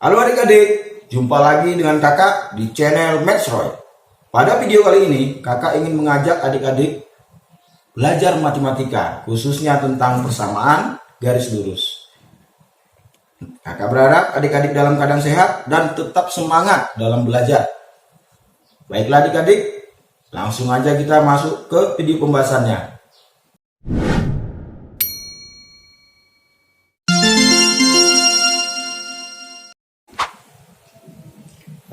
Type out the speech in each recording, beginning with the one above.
Halo adik-adik, jumpa lagi dengan kakak di channel Mathsroy. Pada video kali ini, kakak ingin mengajak adik-adik belajar matematika, khususnya tentang persamaan garis lurus. Kakak berharap adik-adik dalam keadaan sehat dan tetap semangat dalam belajar. Baiklah adik-adik, langsung aja kita masuk ke video pembahasannya.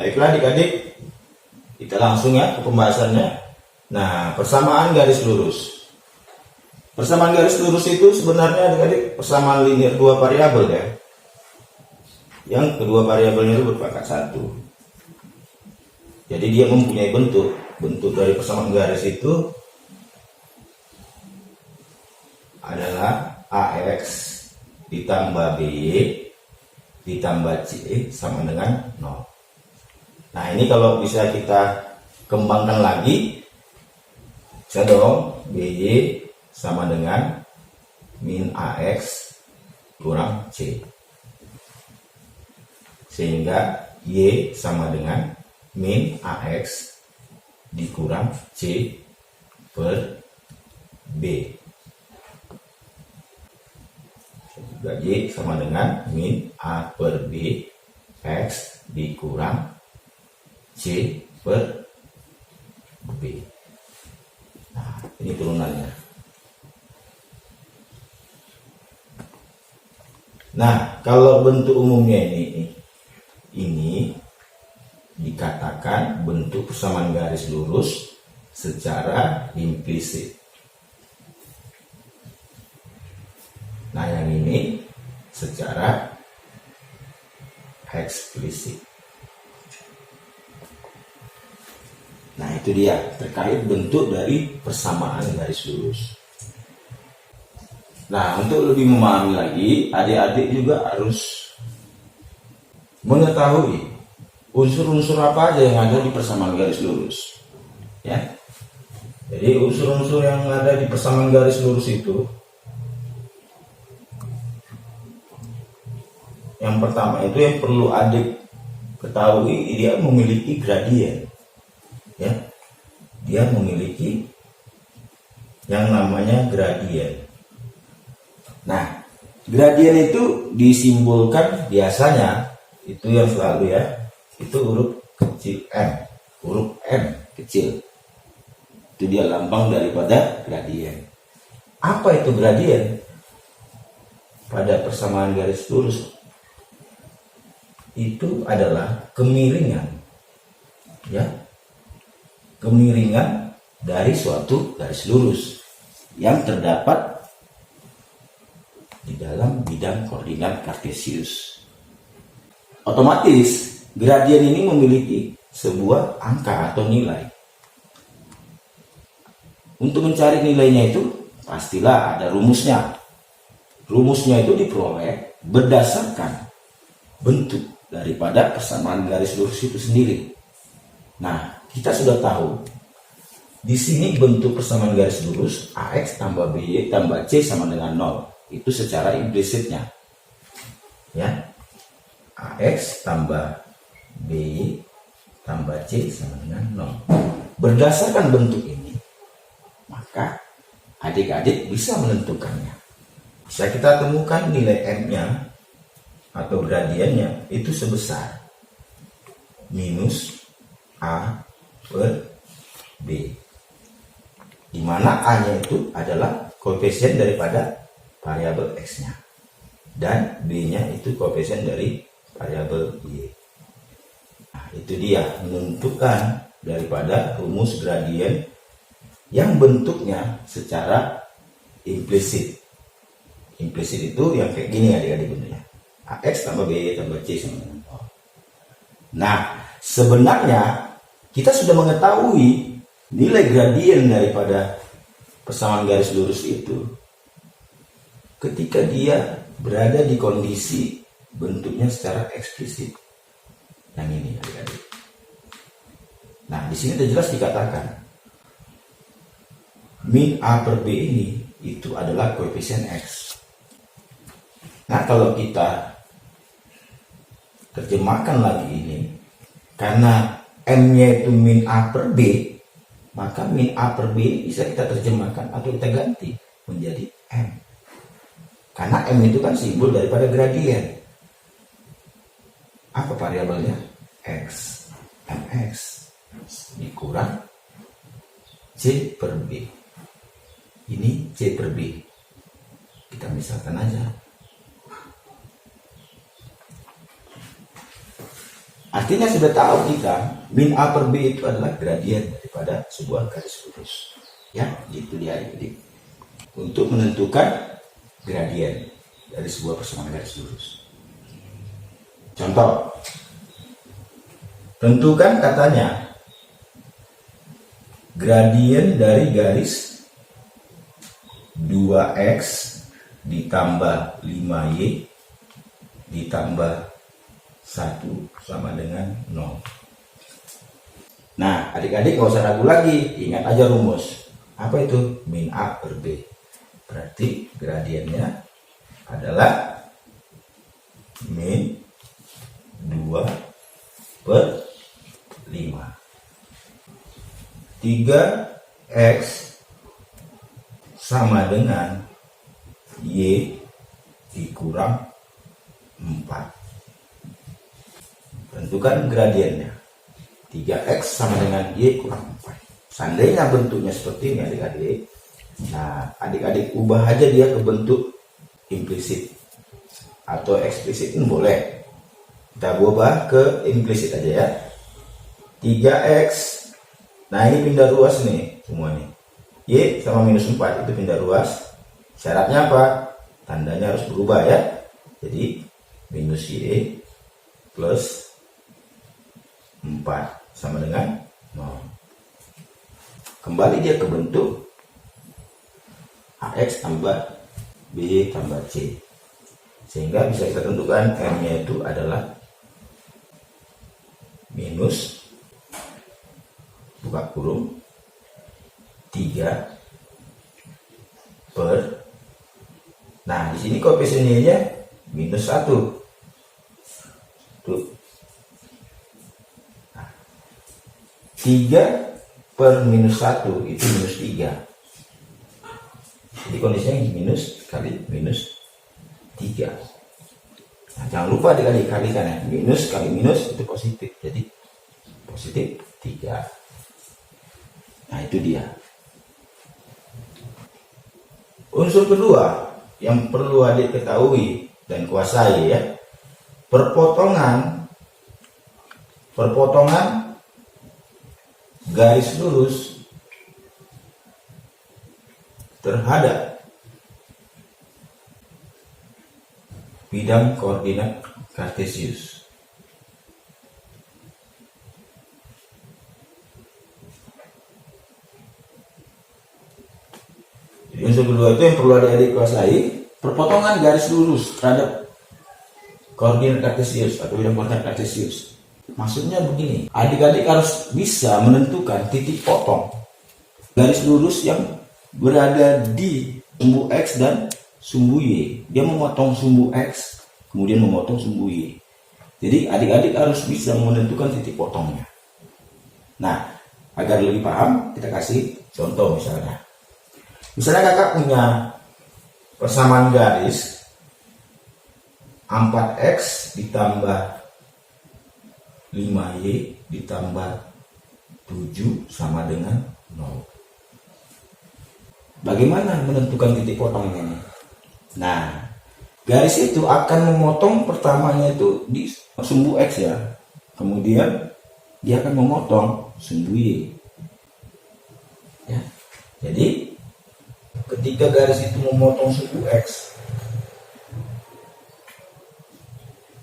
Baiklah adik-adik, kita langsung ya ke pembahasannya. Nah, persamaan garis lurus. Persamaan garis lurus itu sebenarnya adik-adik persamaan linear dua variabel ya. Yang kedua variabelnya itu berpangkat satu. Jadi dia mempunyai bentuk. Bentuk dari persamaan garis itu adalah AX ditambah BY ditambah C sama dengan 0. Nah ini kalau bisa kita kembangkan lagi, bisa dong BY sama dengan min AX kurang C, sehingga Y sama dengan min AX dikurang C per B, juga Y sama dengan min A per B X dikurang C per B. Nah, ini turunannya. Nah, kalau bentuk umumnya ini dikatakan bentuk persamaan garis lurus secara implisit. Nah, yang ini secara eksplisit. Nah itu dia terkait bentuk dari persamaan garis lurus. Nah untuk lebih memahami lagi, adik-adik juga harus mengetahui unsur-unsur apa aja yang ada di persamaan garis lurus. Ya, jadi unsur-unsur yang ada di persamaan garis lurus itu, yang pertama itu yang perlu adik ketahui, dia memiliki gradien. Ya, dia memiliki yang namanya gradien. Nah, gradien itu disimbolkan biasanya itu yang selalu ya, itu huruf kecil m, huruf m kecil. Itu dia lambang daripada gradien. Apa itu gradien? Pada persamaan garis lurus itu adalah kemiringan, ya. Kemiringan dari suatu garis lurus yang terdapat di dalam bidang koordinat kartesius. Otomatis gradien ini memiliki sebuah angka atau nilai. Untuk mencari nilainya itu pastilah ada rumusnya. Rumusnya itu diperoleh berdasarkan bentuk daripada persamaan garis lurus itu sendiri. Nah, kita sudah tahu di sini bentuk persamaan garis lurus AX tambah BY tambah C sama dengan 0. Itu secara implisitnya. Ya. AX tambah BY tambah C sama dengan 0. Berdasarkan bentuk ini, maka adik-adik bisa menentukannya. Bisa kita temukan nilai M-nya atau gradiennya itu sebesar minus A per B, di mana A-nya itu adalah koefisien daripada variabel X-nya dan B-nya itu koefisien dari variabel Y. Nah, itu dia menentukan daripada rumus gradien yang bentuknya secara implisit. Implisit itu yang kayak gini adik-adik bentuknya. AX tambah B tambah C sama dengan 0. Nah, sebenarnya kita sudah mengetahui nilai gradien daripada persamaan garis lurus itu ketika dia berada di kondisi bentuknya secara eksplisit. Yang ini adik-adik. Nah, di sini sudah jelas dikatakan min A per B ini itu adalah koefisien X. Nah, kalau kita terjemahkan lagi ini, karena M-nya itu min A per B, maka min A per B ini bisa kita terjemahkan atau kita ganti menjadi M. Karena M itu kan simbol daripada gradien. Apa variabelnya? X. Mx dikurang C per B. Ini C per B. Kita misalkan aja. Artinya sudah tahu kita min A per B itu adalah gradien daripada sebuah garis lurus. Ya, gitu dia. Jadi untuk menentukan gradien dari sebuah persamaan garis lurus. Contoh, tentukan katanya gradien dari garis 2x ditambah 5y ditambah 1 sama dengan 0. Nah, adik-adik gak usah ragu lagi, ingat aja rumus. Apa itu? Min A per B. Berarti gradiennya adalah min 2 per 5. 3x sama dengan y dikurang 4. Tentukan gradiennya. 3x sama dengan y kurang 4. Seandainya bentuknya seperti ini adik-adik, nah adik-adik ubah aja dia ke bentuk implisit atau eksplisit pun boleh. Kita ubah ke implisit aja ya. 3x, nah ini pindah ruas nih semua nih. Y sama minus 4 itu pindah ruas. Syaratnya apa? Tandanya harus berubah ya. Jadi minus y plus 4 sama dengan 0. Kembali dia ke bentuk AX tambah B tambah C. Sehingga bisa kita tentukan M-nya itu adalah minus buka kurung 3 per, nah di sini koefisiennya minus 1 tuh. 3 per minus 1 itu minus 3. Jadi kondisinya minus kali minus 3. Nah, jangan lupa dikali-kalikan ya. Minus kali minus itu positif. Jadi positif 3. Nah itu dia. Unsur kedua yang perlu adik ketahui dan kuasai ya. Perpotongan garis lurus terhadap bidang koordinat kartesius. Jadi unsur kedua itu yang perlu adik-adik kuasai, perpotongan garis lurus terhadap koordinat kartesius atau bidang koordinat kartesius. Maksudnya begini, adik-adik harus bisa menentukan titik potong garis lurus yang berada di sumbu X dan sumbu Y. Dia memotong sumbu X, kemudian memotong sumbu Y. Jadi adik-adik harus bisa menentukan titik potongnya. Nah, agar lebih paham, kita kasih contoh misalnya. Misalnya kakak punya persamaan garis 4x ditambah 5y ditambah 7 sama dengan 0. Bagaimana menentukan titik potongnya? Nah, garis itu akan memotong pertamanya itu di sumbu X ya. Kemudian dia akan memotong sumbu Y. Ya. Jadi ketika garis itu memotong sumbu X,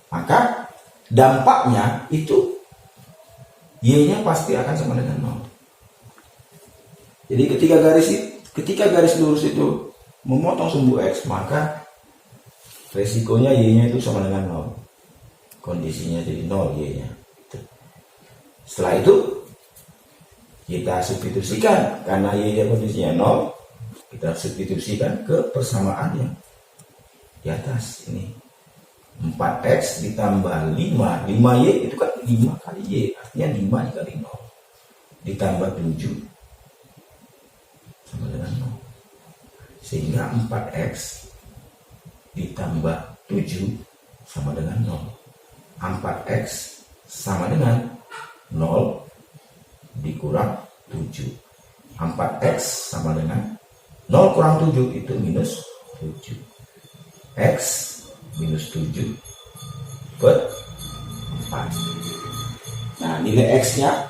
maka dampaknya itu Y-nya pasti akan sama dengan 0. Jadi ketika garis lurus itu memotong sumbu X, maka resikonya Y-nya itu sama dengan 0. Kondisinya jadi 0 Y-nya. Setelah itu kita substitusikan, karena Y-nya kondisinya 0, kita substitusikan ke persamaan yang di atas ini. 4x ditambah 5. 5y itu kan 5 kali y, artinya 5 dikali 0. Ditambah 7 sama dengan 0. Sehingga 4x ditambah 7 sama dengan 0. 4x sama dengan 0 dikurang 7. 4x sama dengan 0 kurang 7 itu minus 7. X minus 7 per 4. Nah, nilai X-nya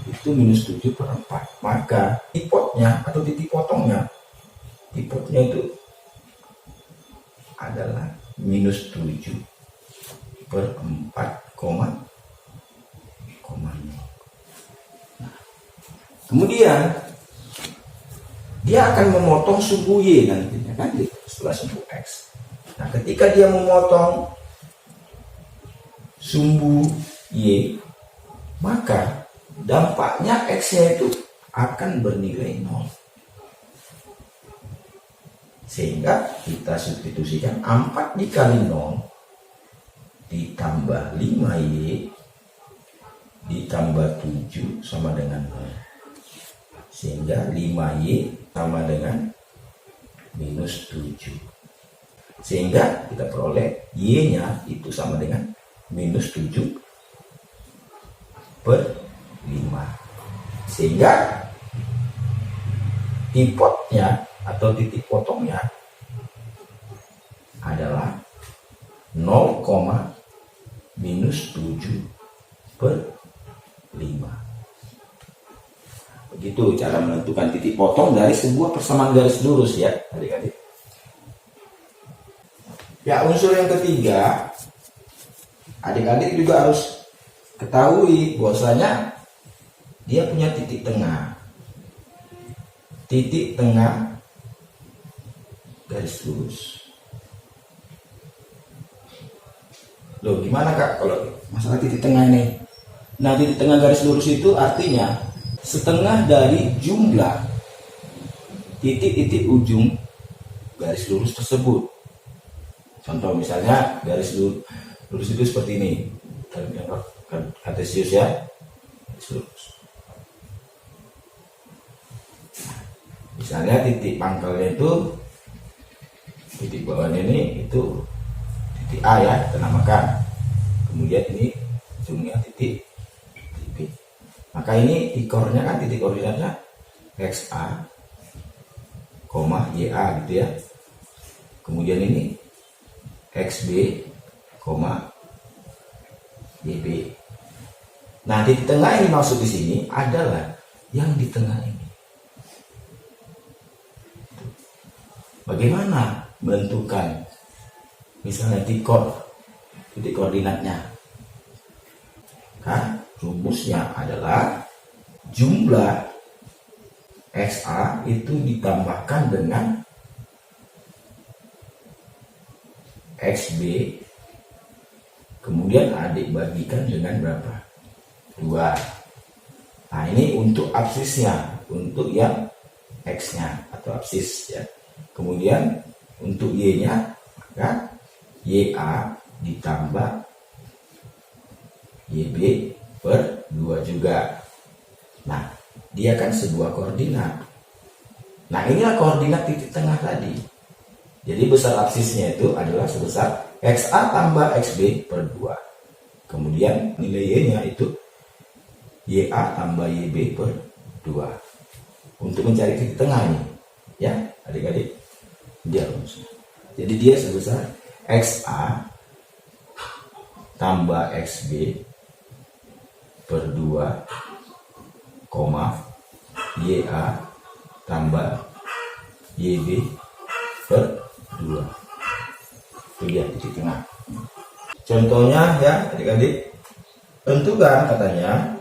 itu minus 7 per 4. Maka tipotnya atau titik potongnya, tipotnya itu adalah minus 7 per 4, nah, kemudian dia akan memotong sumbu Y nantinya kan setelah sumbu X. Nah, ketika dia memotong sumbu Y, maka dampaknya X-nya itu akan bernilai 0. Sehingga kita substitusikan 4 dikali 0 ditambah 5Y ditambah 7 sama dengan 0. Sehingga 5Y sama dengan minus 7. Sehingga kita peroleh Y-nya itu sama dengan minus 7 per 5. Sehingga tipotnya atau titik potongnya adalah 0, minus 7 per 5. Begitu cara menentukan titik potong dari sebuah persamaan garis lurus ya adik-adik. Ya, unsur yang ketiga, adik-adik juga harus ketahui bahwasanya dia punya titik tengah. Titik tengah garis lurus. Loh, gimana Kak kalau masalah titik tengah ini? Nah, titik tengah garis lurus itu artinya setengah dari jumlah titik-titik ujung garis lurus tersebut. Contoh misalnya garis lurus itu seperti ini, kartesius ya, garis lurus. Misalnya titik pangkalnya itu, titik bawahnya ini itu titik A ya, kita namakan. Kemudian ini ujungnya titik B. Maka ini tikornya kan titik koordinatnya XA, YA gitu ya. Kemudian ini XB, YB. Nah, titik tengah yang dimaksud di sini adalah yang di tengah ini. Bagaimana menentukan misalnya titik koordinatnya? Kan rumusnya adalah jumlah XA itu ditambahkan dengan XB, kemudian adik bagikan dengan berapa? 2. Nah, ini untuk absisnya, untuk yang X-nya atau absis ya. Kemudian untuk Y-nya, maka YA ditambah YB per 2 juga. Nah, dia kan sebuah koordinat. Nah, inilah koordinat titik tengah tadi. Jadi besar absisnya itu adalah sebesar XA tambah XB per 2. Kemudian nilai Y-nya itu YA tambah YB per 2. Untuk mencari titik tengah ini, ya adik-adik, dia rumusnya. Jadi dia sebesar XA tambah XB per 2, YA tambah YB per 2. Itu dia titik tengah. Contohnya ya adik-adik, tentukan katanya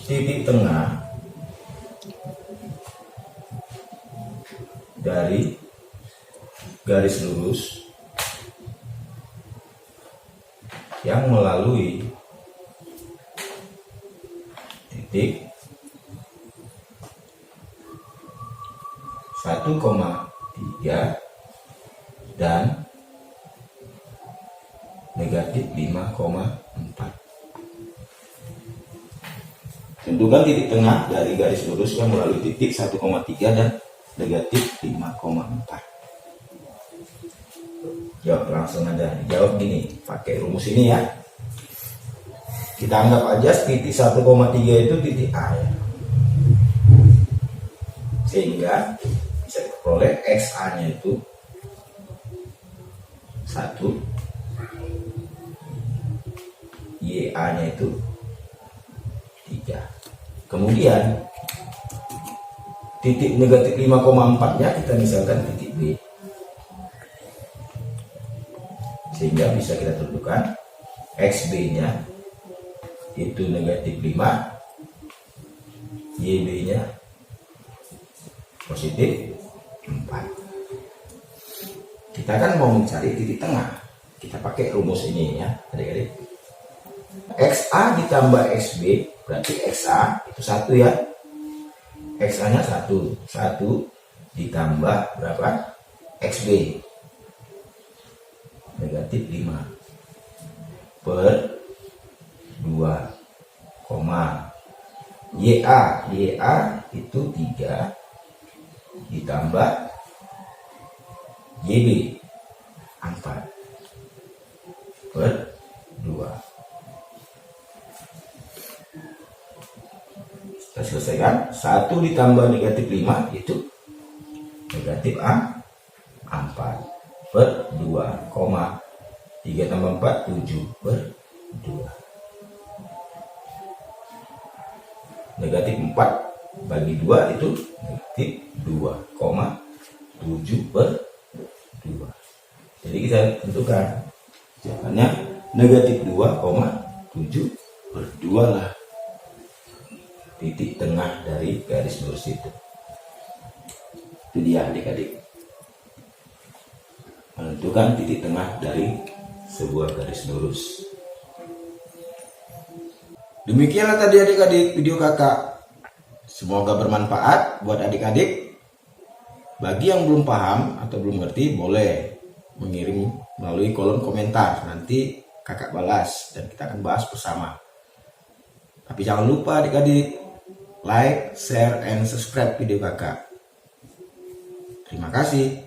titik tengah dari garis lurus yang melalui titik 1,3 dan negatif 5,4. Tentukan titik tengah dari garis lurus yang melalui titik 1,3 dan negatif 5,4. Jawab langsung aja, dijawab gini, pakai rumus ini ya. Kita anggap aja titik 1,3 itu titik A ya. Sehingga bisa diperoleh XA nya itu 1, YA nya itu 3. Kemudian titik negatif 5,4 nya kita misalkan titik B, sehingga bisa kita tentukan XB nya itu negatif 5, YB nya positif 4. Kita kan mau mencari titik tengah, kita pakai rumus ini ya adik-adik. XA ditambah XB berarti XA itu 1 ya. XA nya 1 ditambah berapa? XB negatif 5 per 2, YA itu 3 ditambah YB 4 per 2. Kita selesaikan. 1 ditambah negatif 5 itu negatif 4 per 2, 3 tambah 4 7 per 2. Negatif 4 bagi 2 itu negatif 2,7 per 2. Jadi kita tentukan jawabannya negatif 2,7 per 2 lah titik tengah dari garis lurus itu. Itu dia adik-adik, menentukan titik tengah dari sebuah garis lurus. Demikianlah tadi adik-adik video kakak. Semoga bermanfaat buat adik-adik. Bagi yang belum paham atau belum ngerti, boleh mengirim melalui kolom komentar. Nanti kakak balas dan kita akan bahas bersama. Tapi jangan lupa adik-adik, like, share, and subscribe video kakak. Terima kasih.